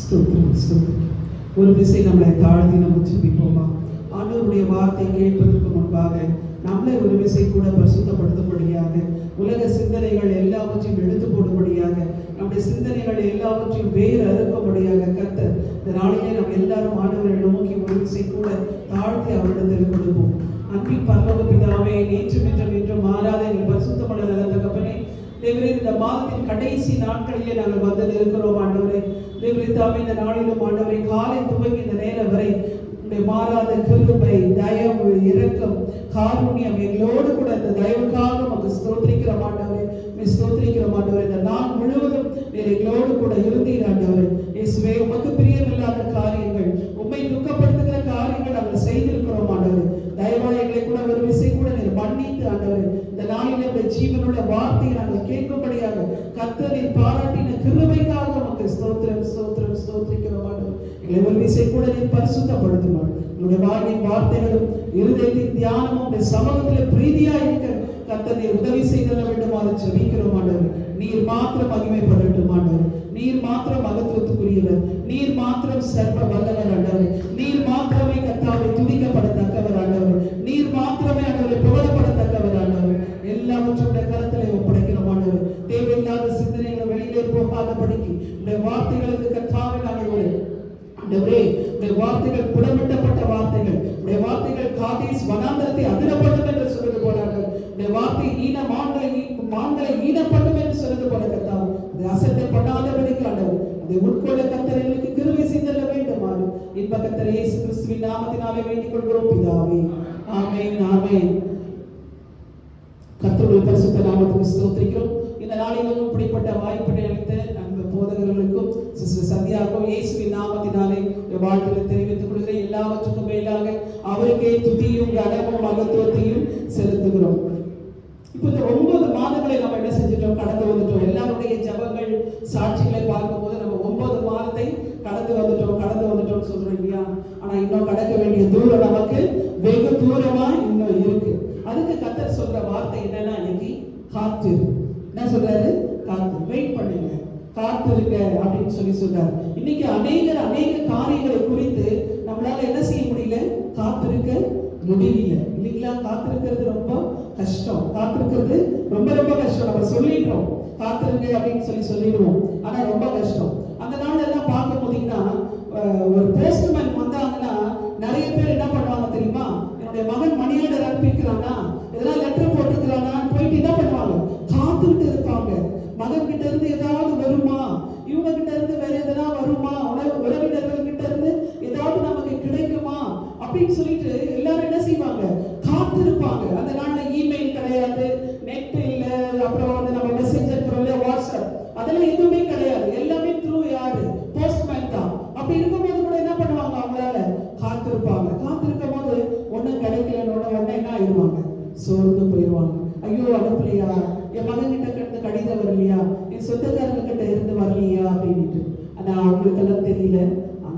ஸ்தோத்திரம் ஸ்தோத்திரம். ஒரு விசை நம்மளை தாழ்த்தி நம்ம ஜெபிப்போமா? ஆண்டவருடைய வார்த்தை கேட்பதற்கு முன்பாக நம்மளை ஒரு விசை கூட பரிசுத்தப்படுத்தும்படியாக, உலக சிந்தனைகள் எல்லாவற்றையும் எடுத்து போடும்படியாக, நம்முடைய சிந்தனைகள் எல்லாவற்றையும் வேறு அறுக்கும்படியாக கர்த்தர் இந்த நாளிலே நம்ம எல்லாரும் ஆண்டவரை நோக்கி ஒரு விசை கூட தாழ்த்தி அவரிடத்தில் கொடுப்போம். அன்பின் பரலோக பிதாவே, நேற்றும் இன்றும் என்றும் மாறாத எங்கள் பரிசுத்தமுள்ள நல்ல தகப்பனே, தேவரே, இந்த மாதத்தின் கடைசி நாட்களிலே நாங்கள் வந்து இருக்கிறோம் ஆண்டவரே. தேவரே தாமே, இந்த நாளிலும் ஆண்டவரை காலை துவங்கி இந்த நேரம் வரை மாறாத கிருபை, தயவு, இரக்கம், காருண்யம் எங்களோடு கூட இந்த தயவுக்காக நமக்கு ஸ்தோத்திரிக்கிற ஆண்டவரே, ஸ்தோத்திரிக்கிற ஆண்டவரே. இந்த நாள் முழுவதும் நீர் எங்களோடு கூட இருந்தீர் ஆண்டவரே. இயேசுவே, உமக்கு பிரியமில்லாத காரியங்கள், உம்மை துக்கப்படுத்துகிற காரியங்கள் நாங்கள் செய்திருக்கிறோம் ஆண்டவரே. தயவாய் எங்களை கூட ஒரு விசை கூட நீர் மன்னித்து ஆண்டவரே, இந்த நாளில் இந்த ஜீவனுள்ள வார்த்தையை நாங்கள் கேட்கும்படியாக கர்த்தர் நீர் பாராட்டின கிருபைக்காக நமக்கு ஸ்தோத்திரம் ஸ்தோத்திரம் ஸ்தோத்திரிக்கிறோம் ஆண்டவரே. எங்களை ஒரு விசை கூட நீர் பரிசுத்தப்படுத்தும். உங்களுடைய வாயின் வார்த்தைகளும் இருதயத்தின் தியானமும் உடைய சமூகத்தில் பிரீதியா இருக்க கர்த்தர் நீர் உதவி செய்தல வேண்டுமாறு ஜெபிக்கிறோம் ஆண்டவரே. நீர் மாத்திரம் மகிமைப்படட்டும் ஆண்டவரே. நீர் மாத்திரம் மகத்துவத்துக்குரியவர், நீர் மாத்திரம் சர்வ வல்லவர் ஆண்டவரே. நீர் மாத்திரமே கர்த்தாவை துதிக்கப்படத்தக்கவர் ஆண்டவரே. நீர் மாத்திரமே ஆண்டவரை புகழப்படத்தக்கவர் ஆண்டவரே. எல்லாவற்றுடைய கரத்திலே ஒப்படைக்கிறோம் ஆண்டவரே. தேவையில்லாத சிந்தனைகளை வெளியிலே போகாதபடிக்கு உடைய வார்த்தைகளுக்கு கர்த்தாவை நாங்கள் ஆண்டவரே, உடைய வார்த்தைகள் புடமிட்டப்பட்ட வார்த்தைகள், உடைய வார்த்தைகள் காதேஸ் வனாந்தரத்தை அதிரப்படும் என்று சொல்வது போனார்கள். உடைய வார்த்தை மான்களை ஈனப்படும் என்று சொல்வது போல கர்த்தாவே, அதை அசட்டை பண்ணாதபடிக்கு ஆண்டவர் அதை உட்கொள்ள கர்த்தர் எங்களுக்கு கிருபை செய்தல்ல வேண்டுமாறு இன்ப கர்த்தர் இயேசு கிறிஸ்துவின் நாமத்தினாலே வேண்டிக் கொள்கிறோம் பிதாவே. ஆமென் ஆமென். கர்த்தருடைய பரிசுத்த நாமத்துக்கு ஸ்தோத்திரிக்கிறோம். இந்த நாளிலும் இப்படிப்பட்ட வாய்ப்பினை அளித்த அந்த போதகர்களுக்கும் சிஸ்டர் சந்தியாவுக்கும் இயேசுவின் நாமத்தினாலே வாழ்த்துக்களை தெரிவித்துக் கொள்கிறேன். எல்லாவற்றுக்கும் மேலாக அவருக்கே துதியும் கனமும் மகத்துவத்தையும் செலுத்துகிறோம். இப்போ இந்த 9 மாதங்களை நம்ம என்ன செஞ்சிட்டோம், கடந்து வந்துட்டோம். எல்லாருடைய ஜபங்கள் சாட்சிகளை பார்க்கும்போது நம்ம 9 மாதத்தை கடந்து வந்துட்டோம் சொல்றோம் இல்லையா? ஆனா இன்னும் கடக்க வேண்டிய தூரம் நமக்கு வெகு தூரமா இன்னும் இருக்கு. அதுக்கு கர்த்தர் சொல்ற வார்த்தை என்னன்னா, இன்னைக்கு காத்திரு. என்ன சொல்றாரு? காத்து, வெயிட் பண்ணுங்க, காத்திருங்க அப்படின்னு சொல்றாரு. இன்னைக்கு அநேக காரியங்களை குறித்து நம்மளால என்ன செய்ய முடியல, காத்திருக்க முடியல இல்லைங்களா? காத்திருக்கிறது ரொம்ப கஷ்டம். காத்திருக்கிறது ரொம்ப கஷ்டம். நம்ம சொல்லிடுறோம் காத்திருங்க அப்படின்னு சொல்லிடுவோம், ஆனா ரொம்ப கஷ்டம். அந்த நாள் எல்லாம் பார்க்கும் போதீங்கன்னா, ஒரு போஸ்ட்மேன் வந்தாங்கன்னா நிறைய பேர் என்ன பண்ணுவாங்க தெரியுமா? என்னுடைய மகன் மணி ஆர்டர் அனுப்பிக்கிறானா, இதெல்லாம் லெட்டர் போட்டுக்கிறானா போயிட்டு என்ன பண்ணுவாங்க, காத்துக்கிட்டு இருப்பாங்க. மகன் கிட்ட இருந்து ஏதாவது வருமா, இவங்க கிட்ட இருந்து வேற எதனா வருமா, உறவினர்கள் கிட்ட இருந்து ஏதாவது நமக்கு கிடைக்குமா அப்படின்னு சொல்லிட்டு எல்லாரும் என்ன செய்வாங்க, காத்திருப்பாங்க. அந்த நாள்ல இமெயில் கிடையாது, நெட் இல்ல, அப்புறம் வந்து நம்ம மெசேஜ் அனுப்புறோம்ல, வாட்ஸ்அப், அதெல்லாம் எதுவுமே கிடையாது. எல்லாமே த்ரூ யாரு, போஸ்ட்மேன் தான். அப்படி இருக்கும்போது கூட என்ன பண்ணுவாங்க, அவங்களால காத்திருப்பாங்க. காத்திருக்கும் போது ஒன்னும் கிடைக்கலன்னு உடனே என்ன ஆயிடுவாங்க, சோர்ந்து போயிடுவாங்க. ஐயோ அனுப்பலையா, என் மகன் கிட்ட இருந்து கடிதம் வரலையா, என் சொந்தக்காரங்க கிட்ட இருந்து வரலையா அப்படின்ட்டு. ஆனா அவங்களுக்கெல்லாம் தெரியல,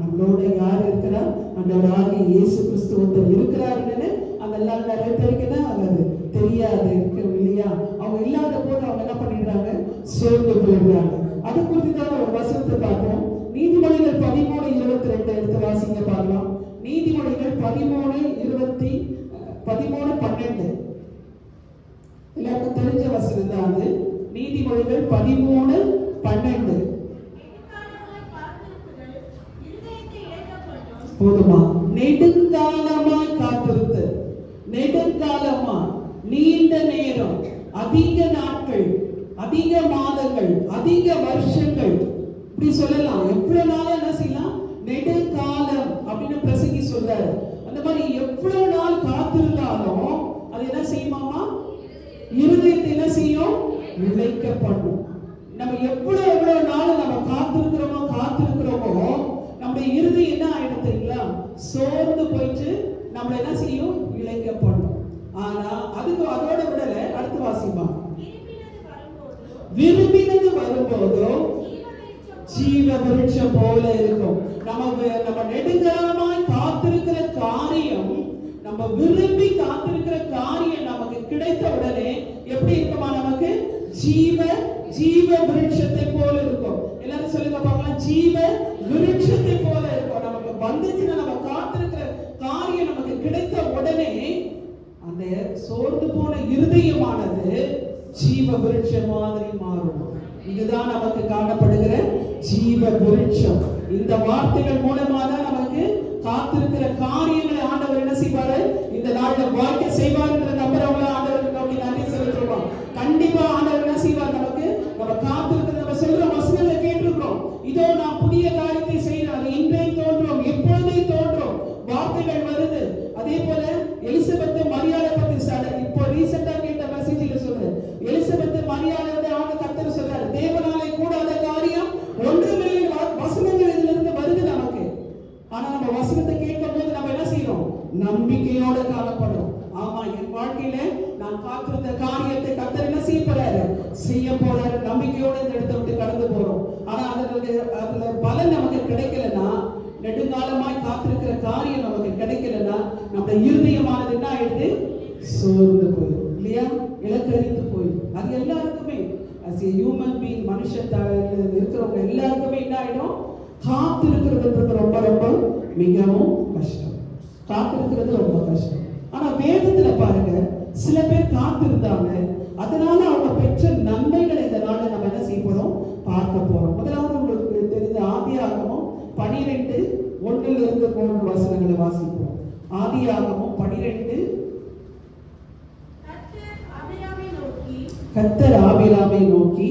நம்மளோட யார் இருக்கிறா, ஆண்டவராகிய இயேசு கிறிஸ்து ஒருத்தர் இருக்கிறாருன்னு அதெல்லாம் நிறைய பேருக்கு தான் அது தெரியாது இருக்கிறது இல்லையா? அவங்க இல்லாத போது அவங்க என்ன பண்ணிடுறாங்க, சோர்ந்து போயிடுறாங்க. அது குறித்து தான் ஒரு வசனத்தை பார்ப்போம். நீதிமொழிகள் 13:22 எடுத்து வாசிங்க பார்க்கலாம். நீதிமொழிகள் 13:12 எல்லாருக்கும் தெரிஞ்ச வசனம் தான் அது. நீதிமொழிகள் 13:12 போதுமா? நெடுங்காலமாய் காத்திருத்து, நெடுங்காலமா, நீண்ட நேரம், அதிக நாட்கள், அதிக மாதங்கள், அதிக வருஷங்கள், இப்படி சொல்லலாம். எவ்வளவு நாள் என்ன செய்யலாம், நெடுங்காலம் அப்படின்னு பிரசங்கி சொல்றாரு. அந்த மாதிரி எவ்வளவு நாள் காத்திருந்தாலும் அது என்ன செய்யுமாமா, இருதயத்தை என்ன செய்யும், இழைக்கப்படும். நம்ம எவ்வளவு நாள் நம்ம காத்திருக்கிறோமோ நம்முடைய இருதயம் என்ன ஆயிடும் தெரியுங்களா, சோர்ந்து போயிட்டு நம்மள என்ன செய்யும், இழைக்கப்படும். ஆனா அதோட விடல, அடுத்து வாசிப்பா, விரும்பினது வரும்போதோ ஜீவ விருட்சம் போல இருக்கும். நம்ம நெடுங்காலமாய் காத்திருக்கிற காரியம், நம்ம விரும்பி காத்திருக்கிற காரியம் நமக்கு கிடைத்த உடனே எப்படி இருக்குமா, நமக்கு ஜீவ விருட்சத்தை போல இருக்கும். எல்லாரும் சொல்லுங்க பார்க்கலாம், ஜீவ விருட்சத்தை போல இருக்கும். நமக்கு வந்துச்சுன்னா நம்ம காத்திருக்கிற காரியம் நமக்கு கிடைத்த உடனே அந்த சோர்ந்து போன இருதயமானது ஜீவ விருட்சம் மாதிரி மாறும். இதுதான் நமக்கு காணப்படுகிற ஜீவ விருட்சம். இந்த வார்த்தைகள் மூலமா தான் நமக்கு காத்திருக்கிற காரியங்களை ஆண்டவர் என்ன செய்வாரு, இந்த நாள்ல வாய்க்க செய்வார் என்ற நம்புறவங்கள ஆண்டவருக்கு நோக்கி நன்றி செலுத்துறோம். கண்டிப்பா ஆண்டவர் என்ன செய்வார், நமக்கு நம்ம காத்திருக்கிற நம்ம சொல்ற வசனங்களை கேட்டிருக்கிறோம். இதோ நான் புதிய காரியத்தை செய்யறேன், இன்றே தோன்றும், எப்பொழுதே தோன்றும் வார்த்தைகள் வருது. அதே போல எலிசபெத் மரியாதை பத்தி இப்போ ரீசெண்டா கேட்ட மெசேஜ்ல சொல்றேன். எலிசபெத் மரியாதை கர்த்தர் சொல்றாரு, தேவனாலே கூடாத காரியம் ஒன்றுமே. வசனங்கள் இதுல இருந்து வருது நமக்கு. ஆனா நம்ம வசனத்தை கேட்கும் போது நம்ம என்ன செய்யறோம், நம்பிக்கையோட காணப்படும். ஆமா, என் வாழ்க்கையில நான் காத்திருந்த காரியத்தை கர்த்தர் என்ன செய்ய போறாரு நம்பிக்கையோட இந்த இடத்தை விட்டு கடந்து போறோம். ஆனா அதுல பலன் நமக்கு கிடைக்கலன்னா, நெடுங்காலமாய் காத்திருக்கிற காரியம் நமக்கு கிடைக்கலன்னா, நம்ம இருதயமானது என்ன ஆயிடுது, சோர்ந்து போயிடும் இல்லையா, இலக்கறித்து போயிடும். அது எல்லாருக்குமே as a human being, மனுஷத்தால இருக்கிறவங்க எல்லாருக்குமே என்ன ஆயிடும், காத்திருக்கிறது ரொம்ப ரொம்ப மிகவும் கஷ்டம். காத்திருக்கிறது ரொம்ப கஷ்டம். ஆனா வேதத்துல பாருங்க, சில பேர் காத்திருந்தாங்க, அதனால அவங்க பெற்ற நன்மைகளை இந்த நாள்ல நம்ம என்ன செய்ய போறோம், பார்க்க போறோம். முதலாவது உங்களுக்கு தெரிந்த ஆதியாகமம் 12:1-3 வசனங்களை வாசிப்போம். ஆதியாகமம் 12. கர்த்தர் ஆபிராமை நோக்கி,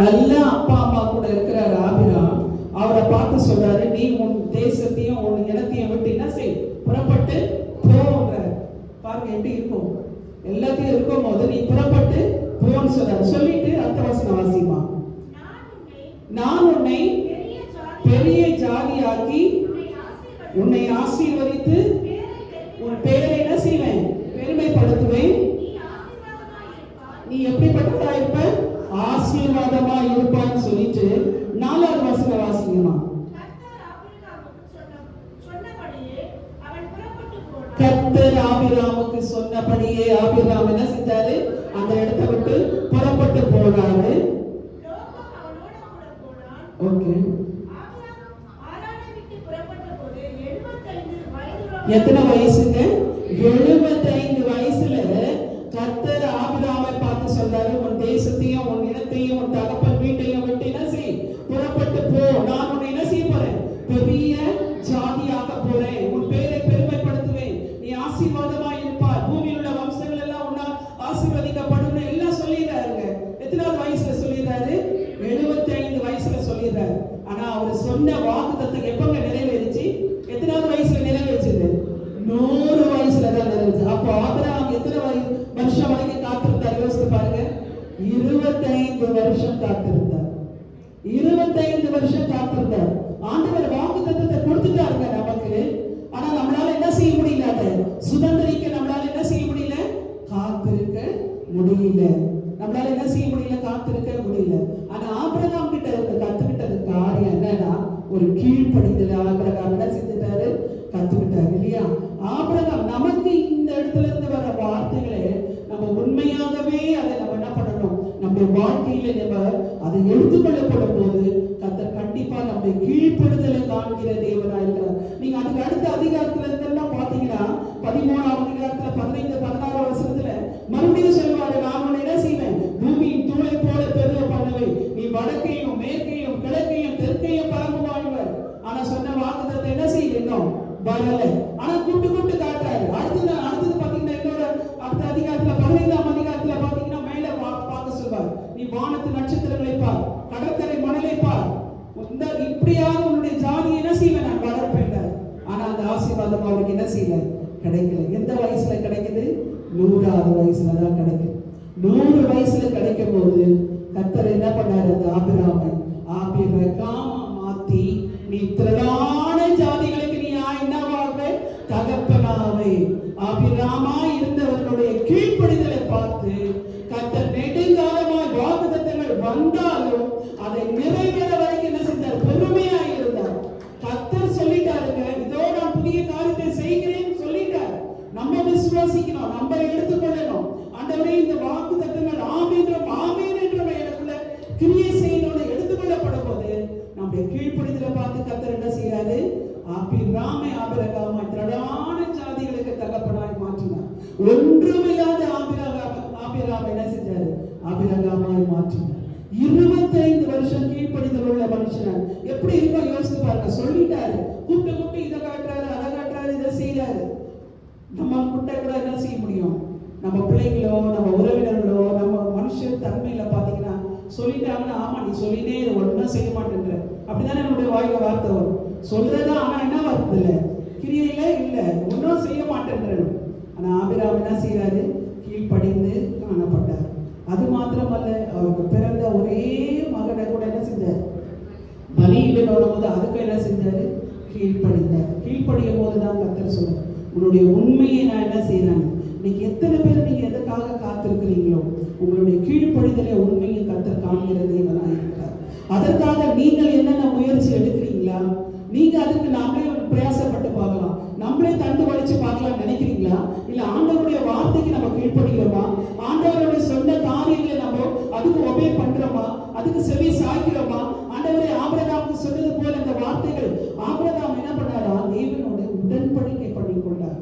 நல்ல அப்பா அம்மா கூட இருக்கிறார் ஆபிராம். அவரை பார்த்து சொல்றாரு, நீ உன் தேசத்தையும் உன் இனத்தையும் விட்டு என்ன செய், புறப்பட்டு போங்க. பாருங்க எப்படி இருக்கும், எல்லாத்தையும் இருக்கும் போது நீ புறப்பட்டு போன்னு சொல்றாரு. சொல்லிட்டு அடுத்த வசனம் வாசிமா, நான் உன்னை பெரிய ஜாதியாக்கி உன்னை ஆசீர்வதித்து உன் பேரை என்ன செய்வேன், பெருமைப்படுத்துவேன். நீ எப்படிப்பட்டதா இருப்ப, ஆசீர்வாதமா இருப்பான்னு சொல்லிட்டு 4வது வசனம் வாசிங்கம்மா. கர்த்தர் ஆபிராமுக்கு சொன்னபடியே ஆபிராம் என்ன செஞ்சாரு, அந்த இடத்தை விட்டு புறப்பட்டு போனாரு. ஓகே, எத்தனை வயசுங்க, 75 வயசுல கர்த்தர் ஆபிராமை பார்த்து சொல்றாரு, உன் தேசத்தையும் உன் இனத்தையும் உன் தகப்பன் வீட்டையும் விட்டு என்ன செய், புறப்பட்டு போ. நான் உன்னை என்ன செய்ய போறேன், பெரிய ஜாதியாக போறேன், உன் பேரை பெருமைப்படுத்துவேன், நீ ஆசீர்வாதமா இருப்பாய், பூமியில் உள்ள வம்சங்கள் எல்லாம் உன்னால் ஆசீர்வதிக்கப்படும் எல்லாம் சொல்லிடுறாருங்க. எத்தனாவது வயசுல சொல்லிடுறாரு, 75 வயசுல சொல்லிடுறாரு. ஆனா அவர் சொன்ன வாக்குத்தத்தம் எப்பங்க நிறைவேறிச்சு, எத்தனாவது வயசுல நிறைவேறிச்சது, 100 வயசுல தான் நிறைவேறிச்சு. அப்போ ஆபிரகாம் எத்தனை வருஷம் வரைக்கும் காத்திருந்தார், யோசித்து பாருங்க. 25 வருஷம் காத்திருந்தார். 25 வருஷம் காத்திருந்தார். ஆண்டவர் வாக்குத்தத்தத்தை கொடுத்துட்டாருங்க நமக்கு. ஆனா நம்மளால என்ன செய்ய முடியல, அதை சுதந்திரிக்க நம்மளால என்ன செய்ய முடியல, காத்திருக்க முடியல. நம்மளால என்ன செய்ய முடியல, காத்திருக்க முடியல. ஆனா ஆபிரகாம் கிட்ட இருந்து கத்துக்கிட்டது காரியம் என்னன்னா, ஒரு கீழ்ப்படிதல். ஆபிரகாம் என்ன செஞ்சுட்டாரு, கத்துக்கிட்டாரு இல்லையா. ஆபிரகாம் நமக்கு இந்த இடத்துல இருந்து வர வார்த்தைகளை நம்ம உண்மையாகவே அதை நம்ம என்ன பண்ணணும், நம்முடைய வாழ்க்கையில நம்ம அதை எடுத்துக்கொள்ளப்படும் போது கர்த்தர் கண்டிப்பா நம்முடைய கீழ்ப்படுதலை காண்கிற தேவனா இருக்கிறார். நீங்க அதுக்கு அடுத்த அதிகாரத்துல இருந்தெல்லாம் பாத்தீங்கன்னா 13ஆம் அதிகாரத்துல 15-16 வசனத்துல மறுபடியும் சொல்லுவாரு, நான் உன்னை என்ன செய்வேன், பூமியின் தூளை போல பெருக பண்ணுவேன், நீ வடக்கையும் மேற்கையும் கிழக்கையும் தெற்கையும் பரம்புவாய்வர். ஆனா சொன்ன வாக்குத்தத்தை என்ன செய்யணும், வரல. ஆனா கூட்டு கூட்டு காட்டுறாரு. அடுத்தது பாத்தீங்கன்னா இன்னொரு அடுத்த அதிகாரத்துல 15ஆம் அதிகாரத்துல பாத்தீங்கன்னா மேல பார்க்க சொல்வார், நீ வானத்து நட்சத்திரங்களை பார், கடற்கரை மணலை பார், இப்படியாக உன்னுடைய ஜாதியை என்ன செய்வேன், நான் வளர்ப்பேன். ஆனா அந்த ஆசீர்வாதம் அவருக்கு என்ன செய்யல, கிடைக்கல. எந்த வயசுல கிடைக்குது, 100வது வயசுல தான் கிடைக்குது. 100 வயசுல கிடைக்கும் போது கர்த்தர் என்ன பண்ணாரு, அந்த ஆபிரகாம மாத்தி, நீ திரளான ஜாதிகளுக்கு நீ என்னவாக, தகப்பனாவே. ஆபிரகாமா இருந்தவர்களுடைய கீழ்ப்படிதலை பார்த்து கர்த்தர் நெடுங்காலமாய் வாக்குத்தத்தங்கள் வந்தாலும் அதை நிறைவேற வரைக்கும் என்ன செஞ்சார், பொறுமையா இருந்தார். கர்த்தர் சொல்லிட்டாருங்க, இதோ நான் புதிய காரியத்தை செய்கிறேன் சொல்லிட்டார். நம்ம விசுவாசிக்கணும், நம்ம எடுத்துக்கொள்ளணும். ஆண்டவரே இந்த கீழ்ப்படிதலை பார்த்து கர்த்தர் என்ன செய்யறாரு? ஆபிரகாமை திரளான ஜாதிகளுக்கு தகப்பனாய் மாற்றினார். ஒன்றுமில்லாத ஆபிரகாமை என்ன செஞ்சாரு? ஆபிரகாமாய் மாற்றினார். 25 வருஷம் கீழ்ப்படிதல் உள்ள மனுஷன் எப்படி இருக்கும் யோசித்து பாருங்க. சொல்லிட்டாரு, கூப்பிட்டு இதை காட்டுறாரு, அதை காட்டுறாரு, இதை செய்யறாரு. நம்ம கூட்ட கூட என்ன செய்ய முடியும்? நம்ம பிள்ளைங்களோ, நம்ம உறவினர்களோ, நம்ம மனுஷன் தன்மையில பாத்தீங்கன்னா சொல்லிட்டாங்கன்னா, ஆமா நீ சொல்லினே இதை ஒன்றும் செய்ய மாட்டேன்ற, அப்படிதானே நம்முடைய வாயில வார்த்தை வரும். சொல்றதா, ஆனா என்ன வார்த்தை இல்லை, கிரியையில இல்ல, ஒன்றும் செய்ய மாட்டேன்ற. ஆனா ஆபிரகாம் என்ன செய்யறாரு? கீழ்ப்படிந்து காணப்பட்டார். அது மாத்திரமல்ல, அவருக்கு பிறந்த ஒரே மகனை கூட என்ன செஞ்சார்? பலியிடணும் போது அதுக்கு என்ன செஞ்சாரு? கீழ்ப்படிந்தார். கீழ்ப்படியும் போதுதான் கர்த்தர் சொல்றார், உன்னுடைய உண்மையை நான் என்ன செய்யறேன். இன்னைக்கு எத்தனை பேர் நீங்க எதுக்காக காத்திருக்கிறீங்களோ, உங்களுடைய கீழ்ப்படிதலை உண்மையை கர்த்தர் காண்கிற தேவனாக இருக்கிறார். அதற்காக நீங்கள் என்னென்ன முயற்சி எடுக்கிறீங்களா? நீங்க அதுக்கு நாமளே பிரயாசப்பட்டு பார்க்கலாம், நம்மளே தண்டு வலிச்சு பார்க்கலாம் நினைக்கிறீங்களா? இல்ல ஆண்டவருடைய வார்த்தைக்கு நம்ம கீழ்ப்படுகிறோமா? ஆண்டவருடைய சொந்த காரியங்களை நம்ம அதுக்கு ஒபே பண்றோமா? அதுக்கு செவி சாய்க்கிறோமா? ஆண்டவரே ஆபிரகாமுக்கு சொன்னது போல இந்த வார்த்தைகள் ஆபிரகாம் என்ன பண்ணாரா? தேவனோடு உடன்படிக்கை பண்ணி கொண்டார்.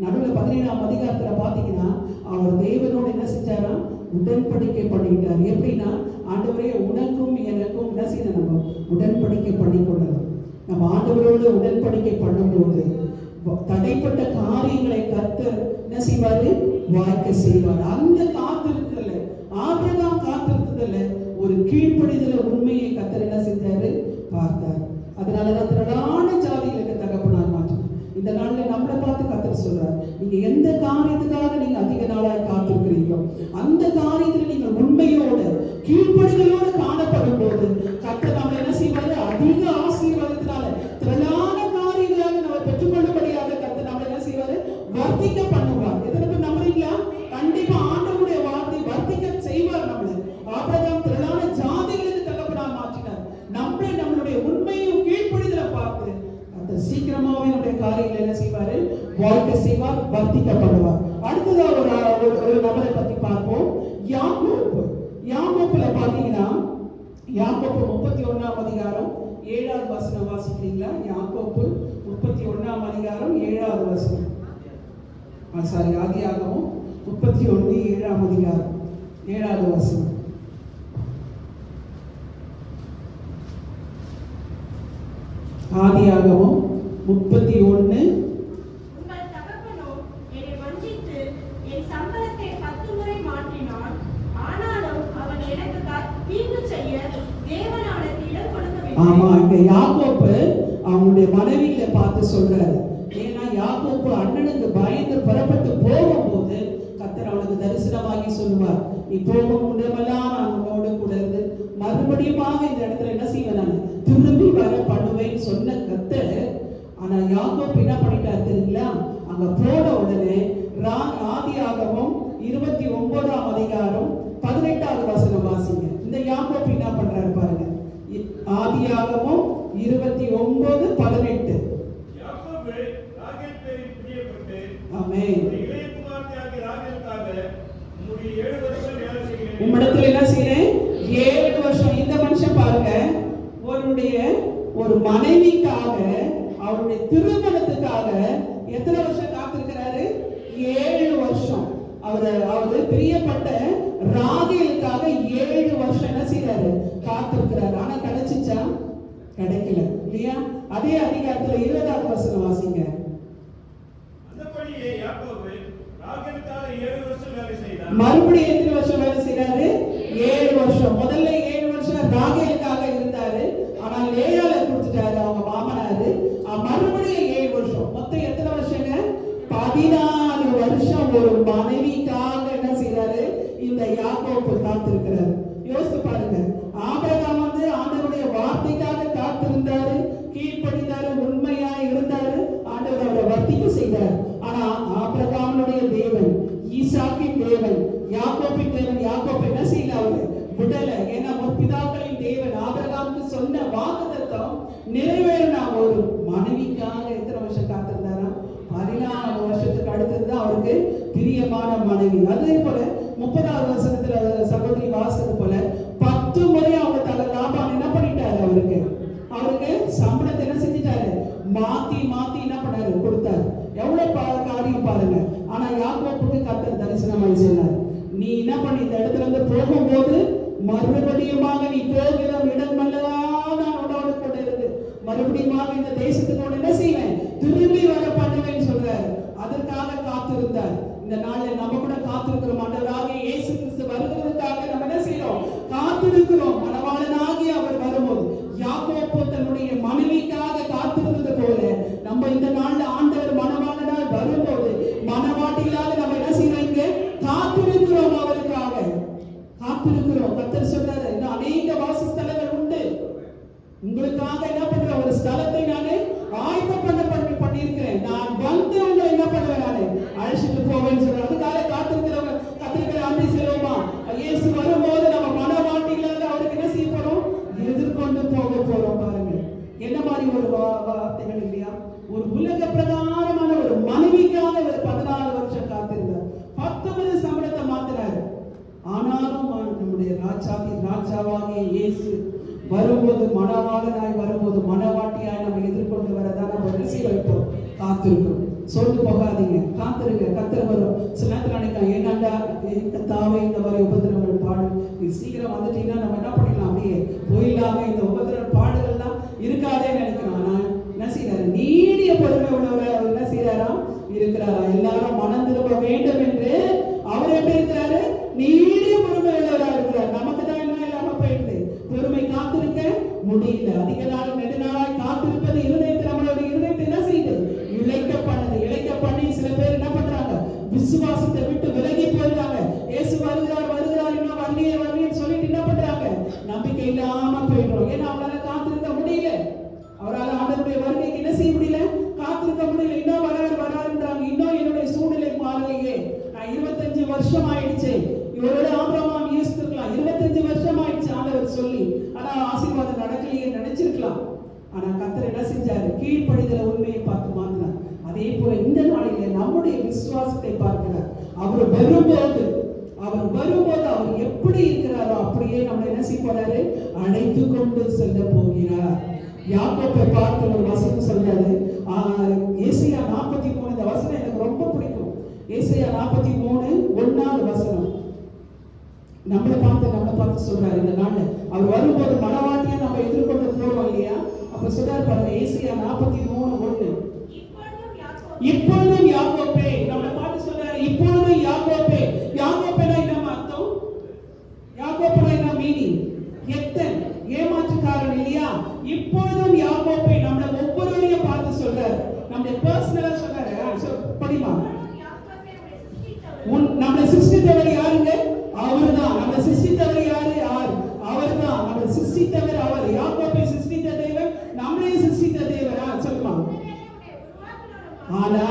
நடுவில் 17ஆம் அதிகாரத்துல பாத்தீங்கன்னா, அவர் தேவனோடு என்ன செஞ்சாரா? உடன்படிக்கை பண்ணிட்டார். எப்படின்னா, ஆண்டவரே உனக்கும் எனக்கும் என்ன செய்யணும்? நம்ம உடன்படிக்கை பண்ணி கொள்ளலாம். நம்ம ஆண்டவரோடு உடன்படிக்கை பண்ணும்போது தடைப்பட்ட காரியங்களை கர்த்தர் என்ன செய்வாரு? வாய்க்க செய்வார். அந்த காத்திருக்கல ஆபிரகாம் காத்திருக்கல, ஒரு கீழ்ப்படிதல உண்மையை கர்த்தர் என்ன செஞ்சாரு? பார்த்தார். அதனாலதான் திரளான ஜாதிகளுக்கு தகப்பனார் மாற்றம். இந்த நாள்ல நம்மளை பார்த்து கர்த்தர் சொல்றார், நீங்க எந்த காரியத்துக்காக நீங்க அதிக நாளாக காத்திருக்கிறீங்களோ அந்த காரியத்துல நீங்க உண்மையோட கீழ்ப்படிதலோட காணப்படும் போது கர்த்தர் நம்மளை என்ன செய்வாரு? அதிக ஆசீர்வாதத்தினால திரளான காரியங்களாக நம்ம பெற்றுக்கொள்ளும்படியாக கர்த்தர் நம்மளை என்ன செய்வாரு? வர்த்திக்க பண்ணுவார். எத்தனை பேர் நம்புறீங்களா? கண்டிப்பா ஆண்டவருடைய வார்த்தை வர்த்திக்க செய்வார். நம்மளை ஆபிரகாம் திரளான ஜாதிகளுக்கு தகப்பனார் மாற்றினார். நம்மளுடைய உண்மையும் கீழ்ப்படிதலை பார்த்து கர்த்தர் சீக்கிரமாவே நம்முடைய காரியங்களை என்ன செய்வாரு? வாழ்க்கை செய்வார், வர்த்திக்க பண்ணுவார். அடுத்ததாக ஒரு நபரை பத்தி பார்ப்போம். யாக்கோப்புல பாத்தீங்கன்னா, யாக்கோப்பு 31ஆம் அதிகாரம் 7வது வசனம் வாசிக்கிறீங்களா? யாக்கோப்பு 31ஆம் அதிகாரம் 7வது வசனம். ஆதியாகமம் 31 7ஆம் அதிகாரம் 7வது வசனம். ஆதியாகமம் 31 ஆமா, இங்க யாக்கோப்பு அவனுடைய மனைவிகளை பார்த்து சொல்றாரு. ஏன்னா யாக்கோப்பு அண்ணனுக்கு பயந்து புறப்பட்டு போகும்போது கர்த்தர் அவனுக்கு தரிசனமாகி சொல்லுவார், நீ போகும் முன்னமெல்லாம் நான் உன்னோடு கூட இருந்து மறுபடியுமாக இந்த இடத்துல என்ன செய்வேன்? நான் திரும்பி வர பண்ணுவேன் சொன்ன கர்த்தர். ஆனா யாக்கோப்பு என்ன பண்ணிட்டார் தெரியுங்களா? அங்க போன உடனே ஆதியாகமம் 29ஆம் அதிகாரம் 18வது வசனம் வாசிங்க. இந்த யாக்கோப்பு என்ன பண்றாரு பாருங்க. ஆதியாகமம் 29:18. யாக்கோபு ராகேல் பேரில் பிரியப்பட்டு, ஆமென், இளைய குமாரத்தியாகிய ராகேலுக்காக உம்முடைய 7 வருஷம் வேலை செய்கிறேன். உம்மிடத்தில் என்ன செய்றேன்? 7 வருஷம். இந்த மனுஷன் பாருங்க, ஒரு மனைவிக்காக, அவருடைய திருமணத்துக்காக எத்தனை வருஷம் காத்திருக்கிறாரு? 7 வருஷம். அவரு பிரியப்பட்ட ராகேலுக்காக 7 வருஷம் என்ன செய்யறாரு? காத்திருக்கிறாரு. ஆனா கிடைச்சிச்சா? கிடைக்கல இல்லையா? அதே அதிகாரத்துல 20வது வசனம் வாசிங்க. அந்தபடியே யாக்கோபு ராகேலுக்காக 7 வருஷம் வேலை செய்தார். மறுபடியும் எத்தனை வருஷம் வேலை செய்யறாரு? 7 வருஷம். முதல்ல 7 வருஷம் ராகேலுக்காக இருந்தாரு. ஆனா லேயால கொடுத்துட்டாரு அவங்க மாமனாரு. மறுபடியும் 7 வருஷம். மொத்தம் எத்தனை வருஷங்க? 14 வருஷம் ஒரு மனைவிக்காக என்ன செய்யறாரு? இந்த யாக்கோபு காத்திருக்கிறாரு. யோசித்து பாருங்க. ஆபிரகாம் ஆண்டவருடைய வார்த்தைக்காக காத்திருந்தாரு, கீழ்ப்படிந்தாரு, உண்மையா இருந்தாரு, ஆண்டவர் அவரை வர்த்திக்க செய்தார். ஆனா ஆபிரகாமுடைய தேவன், ஈசாக்கின் தேவன், யாக்கோபின் தேவன் யாக்கோபு என்ன செய்யல? அவரு விடல. ஏன்னா முற்பிதாக்களின் தேவன் ஆபிரகாமுக்கு சொன்ன வாக்குத்தத்தம் நிறைவேறின ஒரு மனைவிக்காக எத்தனை வருஷம் காத்திருந்தாரா? 14 வருஷத்துக்கு அடுத்ததுதான் அவருக்கு பிரியமான மனைவி. அதே போல 30வது வசனத்துல சகோதரி வாசது போல 10 முறை அவங்க லாபான் என்ன பண்ணிட்டாரு? அவருக்கு மாத்தி மாத்தி என்ன பண்ணாரு, கொடுத்தாரு. எவ்வளவு காரியம் பாருங்க. ஆனா யாக்கோப்புக்கு கர்த்தர் தரிசனமாய் சொன்னார், நீ என்ன பண்ணி இந்த இடத்துல இருந்து போகும்போது மறுபடியுமாக நீ போகிற இடமெல்லாம் நான் உன்னோடு கூட இருந்து மறுபடியுமாக இந்த தேசத்துக்கு என்ன செய்வேன், திரும்பி வர பண்ணுவேன்னு சொல்றாரு. அதற்காக காத்திருந்தார். இந்த நாளில் நம்ம கூட காத்திருக்கிறோம். ஆண்டவராகிய இயேசு கிறிஸ்து வருகிறதுக்காக நம்ம என்ன செய்யறோம், காத்திருக்கிறோம். மணவாளனாகி அவர் வரும்போது யாக்கோப்பு தன்னுடைய மனைவிக்காக காத்திருந்தது போல நம்ம இந்த நாள்ல ஆண்டவர் மணவாளனாய் வரும்போது மணவாட்டிகளாக நம்ம என்ன செய்யறோம், காத்திருக்கிறோம். அவருக்காக காத்திருக்கிறோம். கர்த்தர் சொல்றாரு, இன்னும் அநேக வாசஸ்தலங்கள் உண்டு, உங்களுக்காக என்ன பண்ற ஒரு ஸ்தலத்தை நானே ஆயத்தம் பண்ணியிருக்கிறேன். நான் வந்து உங்களை என்ன பண்ணுவேன், நானே அழைச்சிட்டு போவேன்னு சொல்றேன். அதுக்காக காத்திருக்கிறவங்க கத்திருக்கிற ஆண்டை செல்வோமா, இயேசு வரும்போது நம்ம மனவாட்டிகளாக அவருக்கு என்ன செய்ய போறோம், எதிர்கொண்டு போக போறோம். பாருங்க என்ன மாதிரி ஒரு வார்த்தைகள் இல்லையா. ஒரு உலக பிரகாரமான ஒரு மனைவிக்காக ஒரு 14 வருஷம் காத்திருந்தார். 19 சம்பளத்தை மாத்தினாரு. ஆனாலும் நம்முடைய ராஜாவாகிய இயேசு வரும்போது மணவாளனாய் வரும்போது மணவாட்டியாய் நம்ம எதிர்கொண்டு வரதான் நம்ம ரிசி வைப்போம். காத்திருக்கிறோம். சொல்லு போகாதீங்க, காத்திருங்க. கர்த்தர் வரும். சில நேரத்தில் நினைக்கலாம், ஏன்னாண்டா தாவே இந்த மாதிரி உபதிரவங்கள் பாடு, நீ சீக்கிரம் வந்துட்டீங்கன்னா நம்ம என்ன பண்ணிடலாம், அப்படியே போயிடலாமே, இந்த உபதிரவ பாடுகள்லாம் இருக்காதே நினைக்கிறோம். ஆனா என்ன செய்யறாரு, நீடிய பொறுமை உள்ளவரை அவர் என்ன செய்யறாரா இருக்கிறாரா. எல்லாரும் மனம் திரும்ப வேண்டும் என்று அவர் எப்படி இருக்கிறாரு, நீடிய பொறுமை உள்ளவரா இருக்கிறார். நமக்கு தான் என்ன இல்லாம போயிடுது, பொறுமை காத்திருக்க முடியல. அதிக நாள் நெடுநாளாய் காத்திருப்பது இருதயத்தை, நம்மளுடைய இருதயத்தை என்ன செய்யுது, இழைக்க பண்ணி சில பேர் என்ன பண்றாங்க, விசுவாசத்தை விட்டு விலகி போயிடுறாங்க. இயேசு வருகிறார் இன்னும் வரலையேன்னு சொல்லிட்டு என்ன பண்றாங்க, நம்பிக்கை இல்லாம போயிடுறோம். ஏன்னா அவரால காத்திருக்க முடியல. அவரால் ஆண்டவருடைய வருகைக்கு என்ன செய்ய முடியல, காத்திருக்க முடியல. இன்னும் வராருன்றாங்க. இன்னும் என்னுடைய சூழ்நிலை மாறலையே, நான் 25 வருஷம் ஆயிடுச்சு. இவரோட ஆபிரகாம் யோசித்திருக்கலாம், 25 வருஷம் ஆயிடுச்சு ஆண்டவர் சொல்லி, ஆனா ஆசீர்வாதம் நடக்கலையே நினைச்சிருக்கலாம். ஆனா கர்த்தர் என்ன செஞ்சாரு, கீழ்ப்படிதல உண்மையை பார்த்து மாத்தினார். அதே போல இந்த நாளிலே நம்முடைய விசுவாசத்தை பார்க்கிறார். அவர் வரும்போது அவர் எப்படி இருக்கிறாரோ அப்படியே நம்ம என்ன செய்ய போறாரு, அழைத்து கொண்டு செல்ல போகிறார். யாக்கோப்பை பார்த்து ஒரு வசனம் சொல்றாரு, ஏசாயா 43, இந்த வசனம் எனக்கு ரொம்ப பிடிக்கும். ஏசாயா 43 1வது வசனம். நம்மளை பார்த்து சொல்றாரு, இந்த நாள்ல அவர் வரும்போது மணவாட்டியா நம்ம எதிர்கொண்டு போறோம் இல்லையா. அப்ப சொல்றாரு பாருங்க, ஏசாயா 43:1, இப்பொழுதும் யாக்கோப்பே, நம்மளை பார்த்து சொல்றாரு, இப்பொழுதும் யாக்கோப்பே. யாக்கோப்பேனா என்ன அர்த்தம், யாக்கோப்பேனா என்ன மீனிங், எத்தன், ஏமாற்றுக்காரன் இல்லையா. இப்பொழுதும் யாக்கோப்பே நம்மளை ஒவ்வொருவரையும் பார்த்து சொல்றாரு, நம்மளை பர்சனலா சொல்றாரு. படிமா, நம்மளை சிருஷ்டித்தவர் யாருங்க, அவர்தான். நம்மளை சிருஷ்டித்தவர் யாரு, அவர்தான். நம்மளை சிருஷ்டித்தவர் அவர். யாக்கோப்பை சிருஷ்டித்த தேவன், நம்மளே சிருஷ்டித்த தேவரா சொல்லுமா. ஆனா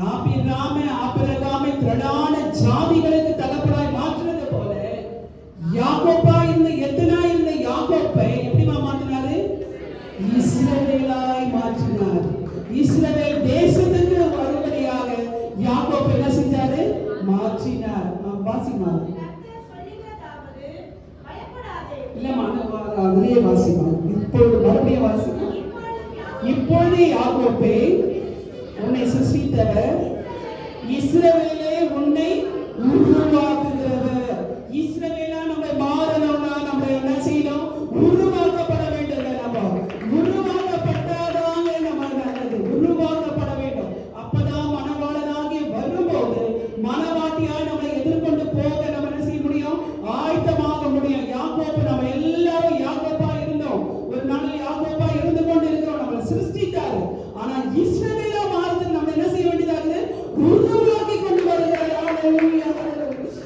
ஆபிரகாமை திரளான ஜாதிகளுக்கு தகப்பனாய் மாற்றினது போல யாக்கோப்பா இருந்த எத்தனாய் இருந்த யாக்கோப்பை எப்படிமா மாற்றினாரு, இஸ்ரவேலாய் மாற்றினார். இஸ்ரவேல் தேசத்துக்கு வரும்படியாக யாக்கோப்பை என்ன செஞ்சாரு, மாற்றினார். வாசிமார் இல்லம்மா, அதுலயே வாசிமா. இப்பொழுது மறுபடியும் வாசிமா. இப்பொழுது யாக்கோப்பே உன்னை சிருஷ்டித்தவர், இஸ்ரவேலே உன்னை உருவாக்குகிறவர். இஸ்ரவேலா நம்ம மாறணும்னா நம்ம என்ன செய்யணும், உருவாக்கப்பட வேண்டும். நம்ம உருவாக்கப்பட்டாதாங்க நம்ம நல்லது, உருவாக்கப்பட வேண்டும். அப்பதான் மணவாளனாகி வரும்போது மணவாட்டியாய் நம்மை எதிர்கொண்டு போக நம்ம என்ன செய்ய முடியும், ஆயத்தமாக முடியும். யாக்கோப்பு நம்ம எல்லாரும் யாக்கோப்பா இருந்தோம். ஒரு நாள் யாக்கோப்பா இருந்து கொண்டு இருக்கிறோம். நம்மளை சிருஷ்டித்தாரு. ஆனா இஸ்ரவேலா மாறுறதுக்கு நம்ம என்ன செய்ய வேண்டியதாக, உருவாக்கி கொண்டு வருகிறார்.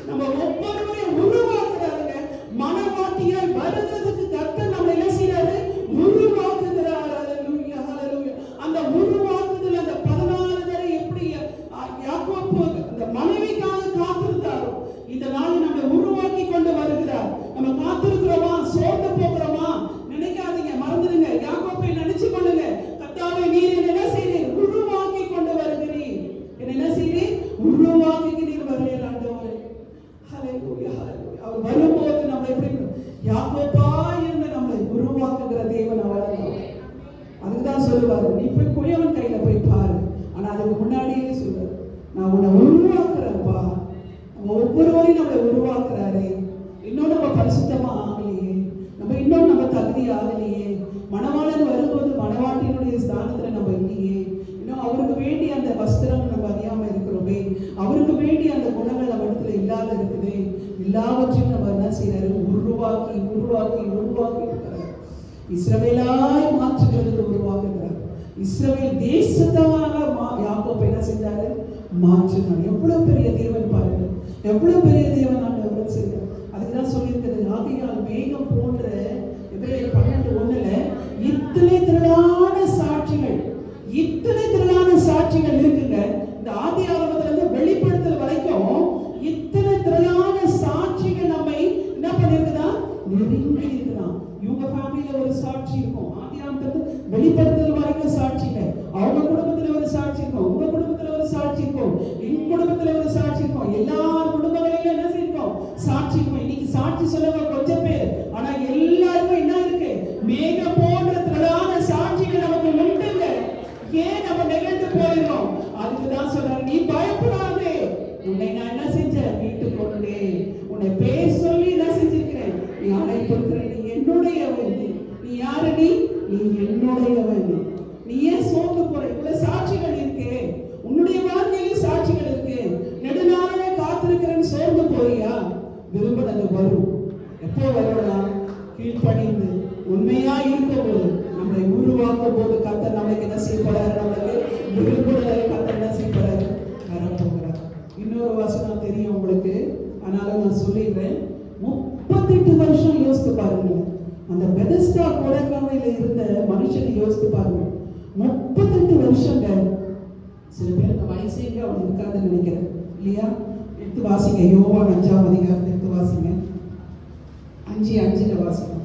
நம்ம ஒவ்வொருவரையும் உருவாக்குறாருங்க. மனவாட்டியாய் வருகிறதுக்கு கர்த்தர் நம்ம என்ன செய்யறாரு, உருவாக்குகிறார். அந்த உருவாக்குதல், அந்த 14 தடவை எப்படி யாக்கோப்பு அந்த மனைவிக்காக காத்திருந்தாரோ, இந்த நாள் நம்ம உருவாக்கி கொண்டு வருகிறார். நம்ம காத்திருக்கிறோமா, சோர்ந்து போகிறோமா நினைக்காதீங்க, மறந்துடுங்க. யாக்கோப்பை நினைச்சு கொள்ளுங்க, கர்த்தாவே நீர் என்ன செய்றீர், உருவாக்கி கொண்டு வருகிறீர். என்ன செய்றீர், உருவாக்குகிறீர் வருகிறீர் ஆண்டவரே. ஹல்லேலூயா, ஹல்லேலூயா. அவர் வரும்போது நம்ம எப்படி யாக்கோப்பா இருந்து நம்மளை உருவாக்குகிற தேவன் அவர். அதுக்குதான் சொல்லுவாரு, நீ போய் குயவன் கையில போய் பாரு. ஆனா அதுக்கு முன்னாடியே சொல்றாரு, நான் உன்னை உருவாக்குறேன்ப்பா. ஒவ்வொருவரையும் நம்மளை உருவாக்குறாரு. இன்னும் நம்ம பரிசுத்தமா ஆகலையே, இன்னும் நம்ம தகுதி ஆகலையே, மணவாளன் வரும்போது மணவாட்டினுடைய ஸ்தானத்துல நம்ம இல்லையே, இன்னும் அவருக்கு வேண்டிய அந்த வஸ்திரம் நம்ம அறியாம இருக்கிறோமே, அவருக்கு வேண்டிய அந்த குணங்கள் நம்ம இடத்துல இல்லாத இருக்குதே. எல்லாவற்றையும் நம்ம என்ன செய்யறாரு, உருவாக்கி உருவாக்கி உருவாக்கி இருக்கிறார். இஸ்ரவேலாய் மாற்றுகிறதுக்கு உருவாக்குகிறார். இஸ்ரவேல் தேசத்தாக யாக்கோபு என்ன செஞ்சாரு, மாற்றினார். எவ்வளவு பெரிய தேவன் பாருங்க, எவ்வளவு பெரிய தேவன் ஆண்டவர் செய்தார். அதுக்குதான் சொல்லியிருக்கிறது, ஆகையால் மேகம் போன்ற எபிரேயர் 12:1 இத்தனை திரளான சாட்சிகள், இத்தனை திரளான சாட்சிகள் இருக்குங்க. இந்த ஆதி ஆகமத்துல இருந்து வெளிப்படுத்தல் வரைக்கும் இத்தனை திரளான சாட்சிகள் நம்மை என்ன பண்ணிருக்குதா, நெருங்கி இருக்குதான். இவங்க ஃபேமிலியில ஒரு சாட்சி இருக்கும், ஆதி ஆகமத்துல வெளிப்படுத்தல் வரைக்கும் சாட்சிகள். அவங்க குடும்பத்துல ஒரு சாட்சி இருக்கும், உங்க குடும்பத்துல ஒரு சாட்சி இருக்கும், எங்க குடும்பத்துல ஒரு சாட்சி இருக்கும், எல்லார் குடும்பங்களிலும் என்ன செய்யும், சாட்சி இருக்கும். இன்னைக்கு சாட்சி சொல்லுங்க கொஞ்சம் பேர், ஆனா எல்லாருக்கும் என்ன இருக்கு, மேகம் போன்ற திரளான சாட்சிகள் நமக்கு உண்டுங்க. ஏன் நம்ம நிகழ்ந்து போயிடும்? அதுக்குதான் சொல்றாங்க, நீ பயப்படாதே, உன்னை நான் என்ன செஞ்சேன், வீட்டுக்கு கொண்டேன், உன்னை பேர் சொல்லி என்ன செஞ்சிருக்கிறேன், நீ அழைத்திருக்கிறேன், நீ என்னுடையவன். நீ யாரு, நீ என்னுடையவன். நீ ஏன் சோர்ந்து போற? இவ்வளவு சாட்சிகள் இருக்கு, உன்னுடைய வாழ்க்கையிலும் சாட்சிகள் இருக்கு. நெடுநாளே காத்திருக்கிறேன்னு சோர்ந்து போறியா? விரும்பினது வரும். எப்போ வரும்னா, கீழ்ப்படிந்து உண்மையா இருக்கும் போது, நம்மளை உருவாக்கும் போது கர்த்தர் நம்மளுக்கு என்ன செய்யப்படுறாரு, நம்மளுக்கு விரும்புகிறாரு, கர்த்தர் என்ன செய்யப்படுறாரு, வரப்போகிறார். இன்னொரு வசனம் தெரியும் உங்களுக்கு, ஆனாலும் நான் சொல்லிடுறேன். 38 வருஷம் யோசித்து பாருங்க, அந்த பெதஸ்தா கொடைக்கானல இருந்த மனுஷனை யோசித்து பாருங்க. 38 வருஷங்க. சில பேருக்கு வயசே அவன் இருக்காதுன்னு நினைக்கிறேன் இல்லையா? எடுத்து வாசிங்க, யோவான் 5ஆம் அதிகாரத்தை எடுத்து வாசிங்க. 5:5 வாசிங்க.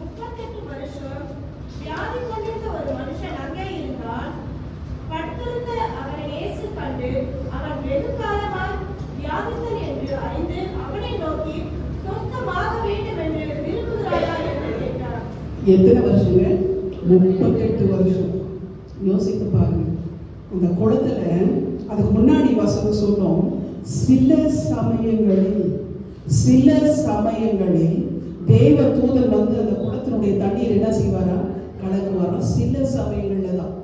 38 வருஷம் வியாதி கொண்டிருந்த ஒரு மனுஷன் அங்கே இருந்தான். படுத்திருந்த அவனை இயேசு கண்டு, அவன் வெகுகாலமாய் வியாதித்தன் என்று அறிந்து அவனை நோக்கி, சொஸ்தமாக வேண்டும் என்று விரும்புகிறாயா என்று கேட்டார். எத்தனை வருஷங்க? 38 வருஷம். யோசித்து பாருங்க. அந்த குளத்துல அதுக்கு முன்னாடி வசனம் சொன்னோம், சில சமயங்களில் தேவ தூதன் வந்து அந்த குளத்தினுடைய தண்ணீர் என்ன செய்வாரா, கலக்குவாரா. சில சமயங்கள்ல தான்,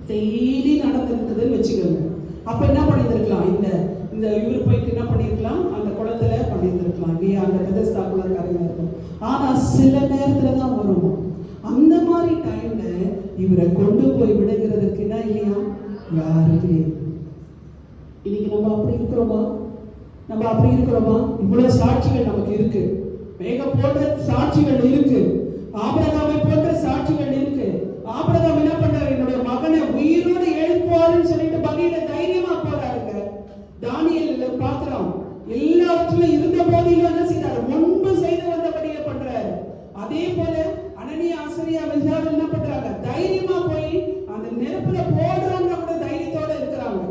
டெய்லி நடந்திருக்குதுன்னு வச்சுக்கோங்க. அப்ப என்ன பண்ணியிருக்கலாம், இந்த இவர் போயிட்டு என்ன பண்ணிருக்கலாம், அந்த குளத்துல பண்ணியிருந்திருக்கலாம் இல்லையா, அந்த பெதஸ்தா குளம் கரையில இருக்கும். ஆனா சில நேரத்துல தான் வரும். அந்த மாதிரி டைம்ல இவரை கொண்டு போய் விடுகிறதுக்கு என்ன இல்லையா, யாருமே. இன்னைக்கு நம்ம அப்படி இருக்கிறோமா? இவ்வளவு சாட்சிகள் நமக்கு இருக்கு. மேகம் போன்ற சாட்சிகள் இருக்கு, ஆபிரகாமை போன்ற சாட்சிகள் இருக்கு. ஆபிரகாம் என்ன பண்றாரு, என்னுடைய மகனை உயிரோடு எழுப்புவாருன்னு சொல்லிட்டு பலியில தைரியமா போறாருங்க. தானியேல் பார்க்கிறோம், எல்லாவற்றிலும் இருந்த போதிலும் என்ன செய்யறாரு, முன்பு செய்து வந்தபடியே பண்றாரு. அதே போல அனனியா, ஆசரியா, மிசால் என்ன பண்றாங்க, தைரியமா போய் அந்த நெருப்புல போடுறவங்க கூட தைரியத்தோட இருக்கிறாங்க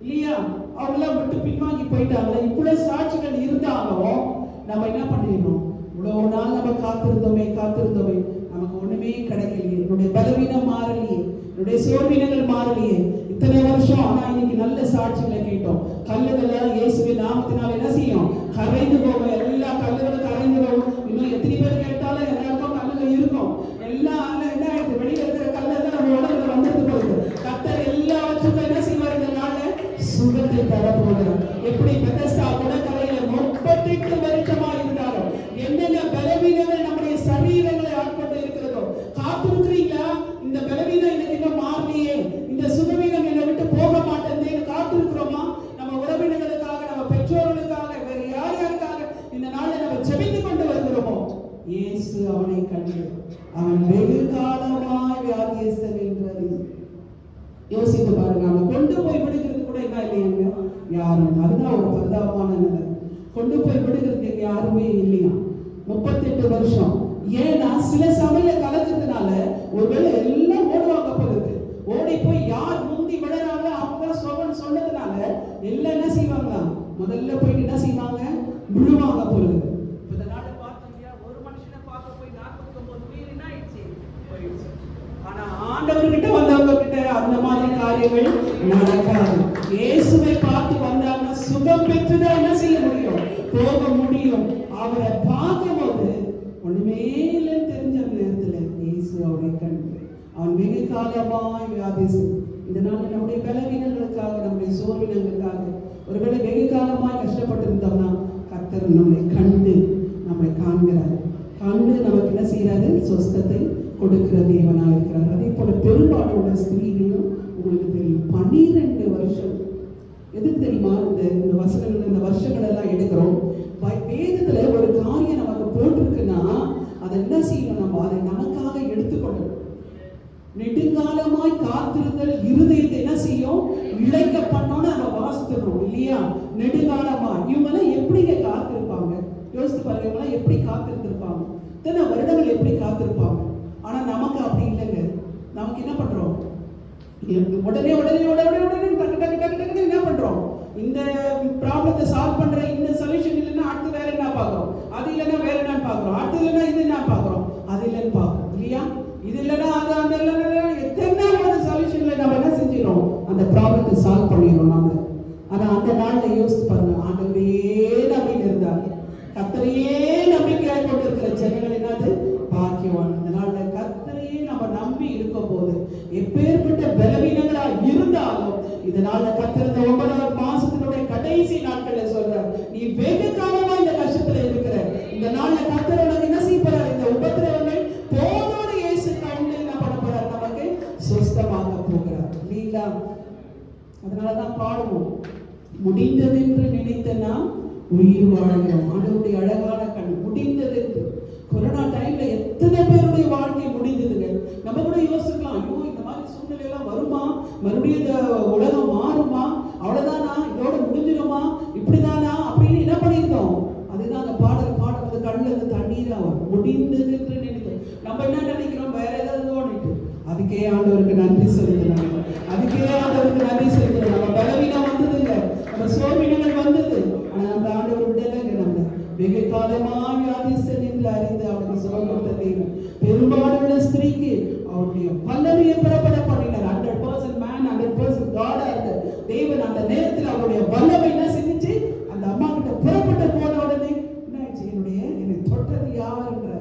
இல்லையா? அவங்களாம் விட்டு பின்வாங்கி போயிட்டாங்க. இவ்வளவு சாட்சிகள் இருந்தாலும் நம்ம என்ன பண்ணிடணும், இவ்வளவு நாள் நம்ம காத்திருந்தோமே, நமக்கு ஒண்ணுமே கிடைக்கலையே, என்னுடைய பலவீனம் மாறலையே, என்னுடைய சோர்வினங்கள் மாறலையே, இத்தனை வருஷம். ஆனா இன்னைக்கு நல்ல சாட்சிகளை கேட்டோம். கல்லுகள் இயேசுவின் நாமத்தினால் என்ன செய்யும், கரைந்து போகும். எல்லா கல்லுகளும் கரைந்து போகும். இன்னும் எத்தனை பேர் கேட்டாலும் எல்லாருக்கும் கல்லுகள் இருக்கும். எல்லாம் என்ன ஆயிடுது, வெளியில இருக்கிற கல்லெல்லாம் நம்ம உடம்புல வந்துட்டு போகுது. கர்த்தர் எல்லாவற்றுக்கும் என்ன செய்வார், இந்த நாள்ல சுகத்தை தரப்போகிறார். எப்படி பெதஸ்தா குளக்கரையில 38 வருஷமா இருந்தாலும் என்னென்ன பலவீனங்கள் நம்முடைய சரீரங்களை ஆட்கொண்டு இருக்கிறதோ, காத்திருக்கிறீங்களா? இந்த பலவீனம் எனக்கு இன்னும் மாறலையே, இந்த சுகவீனம் என்னை விட்டு போக மாட்டேன்னு காத்திருக்கிறோமா? நம்ம உறவினர்களுக்காக, நம்ம பெற்றோர்களுக்காக, வேற யாருக்காக இந்த நாளில் நம்ம ஜெபித்து கொண்டு வருகிறோமோ? இயேசு அவனை கண்டு அவன் வெகு காலமாய் வியாதியஸ்தன் என்றார். யோசித்து பாருங்க, அவன் கொண்டு போய் விடுகிறது கூட என்ன இல்லையாங்க, யாரும். அதுதான் ஒரு பரிதாபமான நிலை. கொண்டு போய் விடுகிறதுக்கு யாருமே இல்லையா. 38 வருஷம். ஏன்னா சில சமய கலக்கிறதுனால ஒருவேளை எல்லாம் ஓடுவாங்க போல இருக்கு. ஓடி போய் யார் முந்தி விடுறாங்களோ அவங்க சொகன் சொன்னதுனால எல்லாம் என்ன செய்வாங்களா, முதல்ல போயிட்டு என்ன செய்வாங்க, விழுவாங்க போல இருக்கு. இந்த நாட்டை பார்த்தோம் இல்லையா, ஒரு மனுஷனை பார்க்க போய் 49 உயிர் என்ன ஆயிடுச்சு, காரியங்கள் நடக்காது. இயேசுவை பார்த்து வந்தாங்கன்னா சுகம் பெற்றுதான் என்ன செய்ய முடியும், போக முடியும். அவரை பார்க்கும்போது ஒண்ணுமே இல்லைன்னு தெரிஞ்ச நேரத்துல இயேசு அவரை கண்டு அவன் வெகு காலமாய் வியாதிச்சு. இதனால நம்முடைய பலவீனங்களுக்காக, நம்முடைய சோர்வினங்களுக்காக ஒருவேளை வெகு காலமாய் கஷ்டப்பட்டு இருந்தோம்னா கர்த்தர் நம்மை கண்டு நம்மை காண்கிறார். கண்டு நமக்கு என்ன செய்யறாரு, சொஸ்தத்தை கொடுக்கிற தேவனா இருக்கிறார். அதே போல பெரும்பாலான ஸ்திரீகளும் உங்களுக்கு தெரியும் 12 வருஷம். எதுக்கு தெரியுமா இந்த வசனங்கள், இந்த வருஷங்கள் எல்லாம் எடுக்கிறோம். வேதத்துல ஒரு காரியம் நமக்கு போட்டிருக்குன்னா அதை என்ன செய்யணும், நம்ம அதை நமக்காக எடுத்துக்கொள்ளணும். நெடுங்காலமாய் காத்திருந்தல் இருதயத்தை என்ன செய்யும், இழைக்க பண்ணோன்னு நம்ம வாசித்துறோம் இல்லையா. நெடுங்காலமா இவங்கெல்லாம் எப்படிங்க காத்திருப்பாங்க, யோசித்து பாருங்க. இவங்கெல்லாம் எப்படி காத்திருந்திருப்பாங்க, இத்தனை வருடங்கள் எப்படி காத்திருப்பாங்க. ஆனா நமக்கு அப்படி இல்லைங்க. நமக்கு என்ன பண்றோம், உடனே உடனே உடனே உடனே டக்கு டக்கு டக்கு டக்கு என்ன பண்றோம், இந்த ப்ராப்ளத்தை சால்வ் பண்ற இந்த சொல்யூஷன் இல்லைன்னா அடுத்து வேற என்ன பாக்குறோம், அது இல்லைன்னா வேற என்ன பாக்குறோம், அடுத்து இல்லைன்னா இது என்ன பாக்குறோம், அது இல்லைன்னு பாக்குறோம் இல்லையா. இது இல்லைன்னா அது அந்த இல்லைன்னா எத்தனை சொல்யூஷன்ல நம்ம என்ன செஞ்சிடும், அந்த ப்ராப்ளத்தை சால்வ் பண்ணிடுறோம் நம்ம. ஆனா அந்த நாள்ல யோசித்து பாருங்க, ஆண்டவரையே நம்பிட்டு இருந்தாங்க, கர்த்தரையே நம்பிக்கையாக கொண்டிருக்கிற ஜனங்கள் என்னது பாக்கியவான். இந்த நாள்ல கர்த்தரையே நம்ம நம்பி இருக்கும் போது எப்பேற்பட்ட பலவீனங்களா இருந்தாலும் இதனால கர்த்தர் இந்த 9வது மாசத்தினுடைய கடைசி நாட்கள்ல சொல்ற, நீ வெகு காலமா இந்த கஷ்டத்துல இருக்கிற, இந்த நாள்ல கர்த்தர் உனக்கு என்ன செய்ய போறாரு, இந்த உபத்திரவங்கள் போதோடு இயேசு கண்டு என்ன பண்ண போறாரு, நமக்கு சுஸ்தமாக போகிறார் இல்லைங்களா. அதனாலதான் பாடுவோம், முடிந்தது என்று நினைத்த நாம் உயிர் வாழ்கிறோம். ஆண்டவருடைய அழகான கண், முடிந்தது என்று. கொரோனா டைம்ல எத்தனை பேருடைய வாழ்க்கை முடிந்ததுங்க. நம்ம கூட யோசிக்கலாம், ஐயோ இந்த மாதிரி சூழ்நிலை எல்லாம் வருமா, மறுபடியும் இந்த உலகம் மாறுமா, அவ்வளவுதானா, இதோட முடிஞ்சிடுமா, இப்படிதானா அப்படின்னு என்ன பண்ணிருந்தோம். அதுதான் அந்த பாடல் பாடுறது, கண்ணுல இருந்து தண்ணீரா வரும். முடிந்தது என்று நினைக்கிறோம். நம்ம என்ன நினைக்கிறோம், வேற ஏதாவது ஓடிட்டு. அதுக்கே ஆண்டவருக்கு நன்றி செலுத்தணும், அதுக்கே ஆண்டவருக்கு நன்றி செலுத்தணும். நம்ம பலவீனம் வந்ததுங்க, நம்ம சோர்வினங்கள் வந்தது, ஆனா நம்ம ஆண்டவர் விடலைங்க. நம்ம வெகு காலமாக வியாதிஸ்தன் என்று அறிந்து அவனுக்கு சுகம் கொடுத்த தேவன் பெரும்பாலுள்ள ஸ்திரீக்கு அவருடைய வல்லமையை புறப்பட பண்ணினார். 100% மேன் 100% காடா இருந்த தேவன் அந்த நேரத்தில் அவருடைய வல்லமை என்ன செஞ்சிச்சு, அந்த அம்மா கிட்ட புறப்பட்டு போன உடனே என்ன ஆயிடுச்சு, என்னை தொட்டது யார் என்ற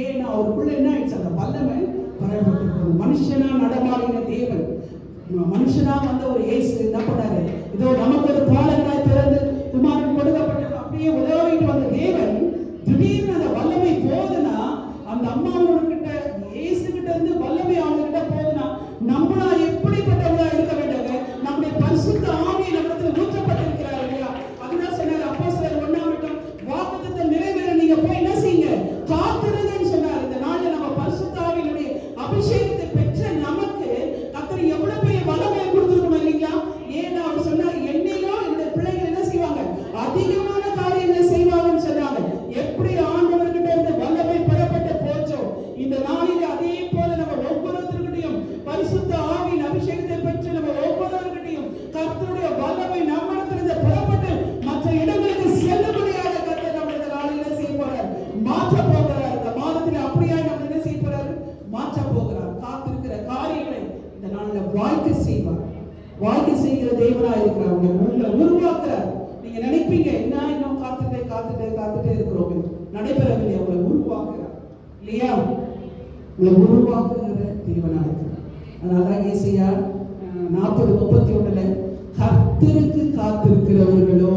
ஏன்னா அவருக்குள்ள என்ன ஆயிடுச்சு, அந்த வல்லமை புறப்பட்டு போகும். மனுஷனா நடமாடின தேவன், மனுஷனா வந்த ஒரு இயேசு என்ன பண்ணாரு, இதோ நமக்கு ஒரு பாலகனாய் பிறந்து குமாரன் கொடுக்கப்பட்டது அப்படியே உதவிட்டு வந்த தேவன் திடீர்னு அந்த வல்லமை போதுனா, அந்த அம்மாவோட கிட்ட இயேசு கிட்ட இருந்து வல்லமை அவங்க கிட்ட போதுனா, நம்மளா எப்படிப்பட்டவங்களா இருக்க வேண்டாங்க. நம்முடைய பரிசுத்த ஆவி நம்மிடத்தில் ஊற்றப்பட்டிருக்கிறார் இல்லையா. அதுதான் சொன்னார் அப்போஸ்தலர் 1 வாக்குத்தத்தத்தை நிறைவேற நீங்க போய் என்ன செய்யுங்க, காத்திருங்கன்னு சொன்னார். இந்த நாள்ல நம்ம பரிசுத்த ஆவியினுடைய அபிஷேகத்தை பெற்ற நமக்கு கர்த்தர் எவ்வளவு பெரிய வல்லமையை கொடுத்திருக்கணும் இல்லைங்களா. ஏன்னா அவர் சொன்னார், என்னையோ என்னுடைய பிள்ளைகள் என்ன செய்வாங்க, அதிகமான காரியங்களை செய்வாங்கன்னு சொன்னாங்க. எப்படி ஆண்டவர்கிட்ட இருந்து வல்லமை பெறப்பட்டு போச்சோ, இந்த நாளில் அதே போல நம்ம ஒவ்வொருத்தருக்கிட்டையும் பரிசுத்த ஆவியின் அபிஷேகத்தை பெற்று நம்ம ஒவ்வொருவருக்கிட்டையும் கர்த்தருடைய வல்லமை நம்மிடத்திலிருந்து பெறப்பட்டு மற்ற இடங்களுக்கு செல்லுபடியாக கர்த்தர் நம்ம இந்த நாளில் செய்ய போறார், மாற்ற போகிறார். இந்த மாதத்தில் அப்படியாய் நம்ம என்ன செய்ய போறாரு, மாற்ற போகிறார். காத்திருக்கிற காரியங்களை இந்த நாளில் வாழ்க்கை செய்வார். வாழ்க்கை செய்கிற தேவனா இருக்கிறார், உங்களை உருவாக்குறார். நீங்க நினைப்பீங்க, என்ன இன்னும் காத்துட்டே காத்துட்டே காத்துட்டே இருக்கிறோம், நடைபெறவில்லை. உங்களை உருவாக்குறார் இல்லையா, உங்களை உருவாக்குகிற தேவனா இருக்கிறார். அதனாலதான் ஏசாயா 40:31 கர்த்தருக்கு காத்திருக்கிறவர்களோ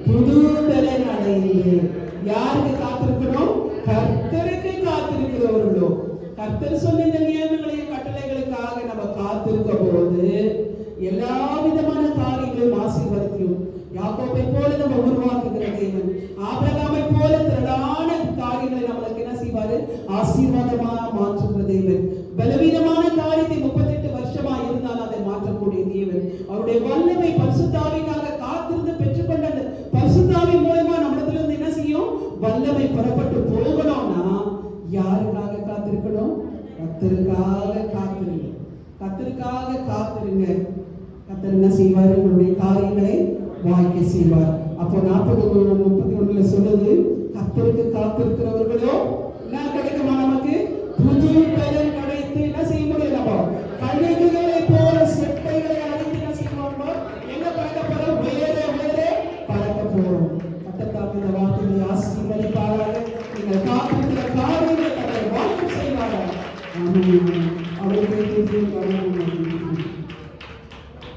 புது பலன் அடைந்து. யாருக்கு காத்திருக்கணும், கர்த்தருக்கு காத்திருக்கிறவர்களோ. கர்த்தர் சொன்ன இந்த நியமங்களையும் கட்டளைகளுக்காக நம்ம காத்திருக்க போது எல்லா விதமான காரியங்களையும் ஆசீர்வாதத்தையும் யாக்கோபை போல நம்ம உருவாக்குகிற தேவன், ஆபிரகாமை போல திரளான காரியங்களை நம்மளுக்கு என்ன செய்வாரு, ஆசீர்வாதமா மாற்றுகிற தேவன். பலவீனமான காரியத்தை 38 வருஷமா இருந்தாலும் அதை மாற்றக்கூடிய தேவன். அவருடைய வல்லமை பரிசுத்த ஆவிக்காக காத்திருந்து பெற்றுக்கொண்ட அந்த பரிசுத்த ஆவி மூலமா நம்மிடத்துல இருந்து என்ன செய்யும், வல்லமை புறப்பட்டு போகணும்னா யாருக்காக காத்திருக்கணும், கர்த்தருக்காக காத்திருங்க. கர்த்தருக்காக காத்திருங்க. கர்த்தர் என்ன செய்வார், உங்களுடைய காரியங்களை வாய்க்க செய்வார். அப்போ 40:31 சொல்லுது, கர்த்தருக்கு காத்திருக்கிறவர்களோ என்ன கிடைக்குமா, நமக்கு புது பலன் கிடைத்து என்ன செய்ய முடியும், நம்ம கழுகுகளை போல செட்டைகளை அவருடைய துதியை கடவுள்